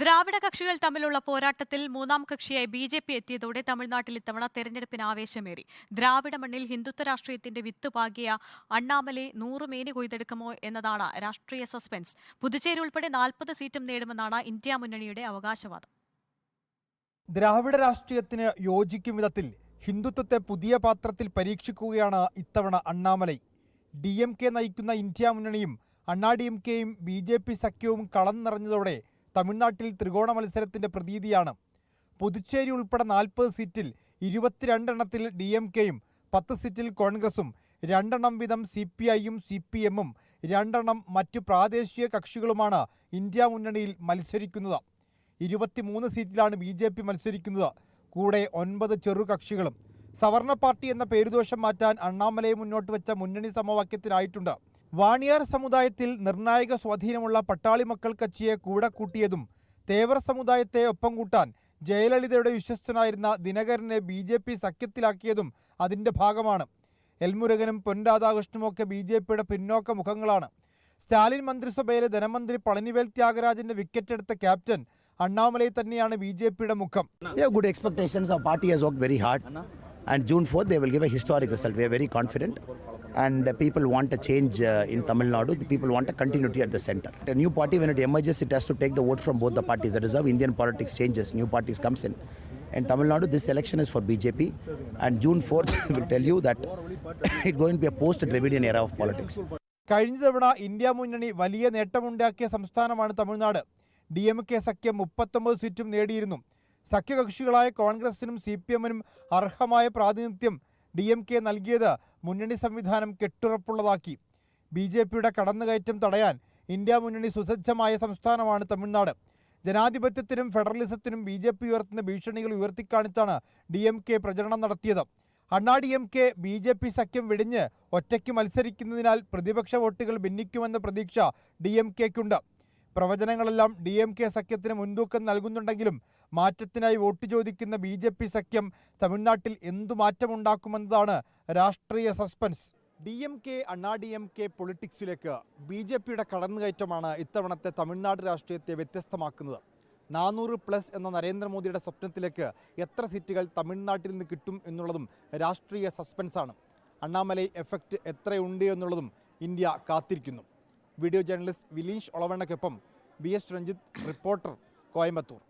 ദ്രാവിഡ കക്ഷികൾ തമ്മിലുള്ള പോരാട്ടത്തിൽ മൂന്നാം കക്ഷിയായി ബി.ജെ.പി. എത്തിയതോടെ തമിഴ്നാട്ടിൽ ഇത്തവണ തെരഞ്ഞെടുപ്പിന് ആവേശമേറി. ദ്രാവിഡ മണ്ണിൽ ഹിന്ദുത്വ രാഷ്ട്രീയത്തിന്റെ വിത്ത് പാകിയ അണ്ണാമലൈ 100 മേനി കൊയ്തെടുക്കുമോ എന്നതാണ് രാഷ്ട്രീയ സസ്പെൻസ്. പുതുച്ചേരി ഉൾപ്പെടെ 40 സീറ്റും നേടുമെന്നാണ് ഇന്ത്യ മുന്നണിയുടെ അവകാശവാദം. ദ്രാവിഡ രാഷ്ട്രീയത്തിന് യോജിക്കും വിധത്തിൽ ഹിന്ദുത്വത്തെ പുതിയ പാത്രത്തിൽ പരീക്ഷിക്കുകയാണ് ഇത്തവണ അണ്ണാമലൈ. DMK നയിക്കുന്ന ഇന്ത്യ മുന്നണിയും അണ്ണാ DMKയും ബി.ജെ.പി. സഖ്യവും കളം നിറഞ്ഞതോടെ തമിഴ്നാട്ടിൽ ത്രികോണ മത്സരത്തിന്റെ പ്രതീതിയാണ്. പുതുച്ചേരി ഉൾപ്പെടെ 40 സീറ്റിൽ 22 എണ്ണത്തിൽ DMKയും 10 സീറ്റിൽ കോൺഗ്രസും 2 എണ്ണം വീതം CPIയും CPMും 2 എണ്ണം മറ്റു പ്രാദേശിക കക്ഷികളുമാണ് ഇന്ത്യ മുന്നണിയിൽ മത്സരിക്കുന്നത്. 23 സീറ്റിലാണ് ബി.ജെ.പി. മത്സരിക്കുന്നത്. കൂടെ 9 ചെറു കക്ഷികളും. സവർണ പാർട്ടി എന്ന പേരുദോഷം മാറ്റാൻ അണ്ണാമലയെ മുന്നോട്ട് വെച്ച മുന്നണി സമവാക്യത്തിനായിട്ടുണ്ട്. വാണിയാർ സമുദായത്തിൽ നിർണായക സ്വാധീനമുള്ള പട്ടാളി മക്കൾ കക്ഷിയെ കൂടെ കൂട്ടിയതും തേവർ സമുദായത്തെ ഒപ്പം കൂട്ടാൻ ജയലളിതയുടെ വിശ്വസ്തനായിരുന്ന ദിനകരനെ ബി.ജെ.പി. സഖ്യത്തിലാക്കിയതും അതിൻ്റെ ഭാഗമാണ്. എൽമുരുകനും പൊൻ രാധാകൃഷ്ണനുമൊക്കെ ബി.ജെ.പിയുടെ പിന്നോക്ക മുഖങ്ങളാണ്. സ്റ്റാലിൻ മന്ത്രിസഭയിലെ ധനമന്ത്രി പളനിവേൽ ത്യാഗരാജന്റെ വിക്കറ്റ് എടുത്ത ക്യാപ്റ്റൻ അണ്ണാമലൈ തന്നെയാണ് ബി.ജെ.പിയുടെ മുഖം. Good expectations. Our party has worked very hard, and June 4th they will give a historic result. We are very confident, and people want a change in Tamil Nadu. The people want a continuity at the center. A new party, when it emerges, it has to take the vote from both the parties. That is how Indian politics changes. New parties comes in. In Tamil Nadu, this election is for BJP, and June 4th will tell you that it's going to be a post-Dravidian era of politics. കഴിഞ്ഞ തവണ India മുന്നണി വലിയ നേട്ടമുണ്ടാക്കിയ സംസ്ഥാനമാണ് Tamil Nadu. DMK സഖ്യം 39 സീറ്റും നേടിയിരുന്നു. സഖ്യകക്ഷികളായ കോൺഗ്രസിനും CPMനും അർഹമായ പ്രാതിനിധ്യം DMK നൽകിയത് മുന്നണി സംവിധാനം കെട്ടുറപ്പുള്ളതാക്കി. ബി.ജെ.പിയുടെ കടന്നുകയറ്റം തടയാൻ ഇന്ത്യ മുന്നണി സുസജ്ജമായ സംസ്ഥാനമാണ് തമിഴ്നാട്. ജനാധിപത്യത്തിനും ഫെഡറലിസത്തിനും ബി.ജെ.പി. ഉയർത്തുന്ന ഭീഷണികൾ ഉയർത്തിക്കാണിച്ചാണ് DMK പ്രചരണം നടത്തിയത്. അണ്ണാ DMK ബി.ജെ.പി. സഖ്യം വെടിഞ്ഞ് ഒറ്റയ്ക്ക് മത്സരിക്കുന്നതിനാൽ പ്രതിപക്ഷ വോട്ടുകൾ ഭിന്നിക്കുമെന്ന പ്രതീക്ഷ DMKക്കുണ്ട്. പ്രവചനങ്ങളെല്ലാം DMK സഖ്യത്തിന് മുൻതൂക്കം നൽകുന്നുണ്ടെങ്കിലും മാറ്റത്തിനായി വോട്ട് ചോദിക്കുന്ന ബി.ജെ.പി. സഖ്യം തമിഴ്നാട്ടിൽ എന്തു മാറ്റമുണ്ടാക്കുമെന്നതാണ് രാഷ്ട്രീയ സസ്പെൻസ്. DMK അണ്ണാ DMK പൊളിറ്റിക്സിലേക്ക് ബി.ജെ.പിയുടെ കടന്നുകയറ്റമാണ് ഇത്തവണത്തെ തമിഴ്നാട് രാഷ്ട്രീയത്തെ വ്യത്യസ്തമാക്കുന്നത്. 400+ എന്ന നരേന്ദ്രമോദിയുടെ സ്വപ്നത്തിലേക്ക് എത്ര സീറ്റുകൾ തമിഴ്നാട്ടിൽ നിന്ന് കിട്ടും എന്നുള്ളതും രാഷ്ട്രീയ സസ്പെൻസാണ്. അണ്ണാമലൈ എഫക്റ്റ് എത്രയുണ്ട് എന്നുള്ളതും ഇന്ത്യ കാത്തിരിക്കുന്നു. വീഡിയോ ജേർണലിസ്റ്റ് വിലീഷ് ഒളവണ്ണയ്ക്കൊപ്പം BS രഞ്ജിത്ത്, റിപ്പോർട്ടർ, കോയമ്പത്തൂർ.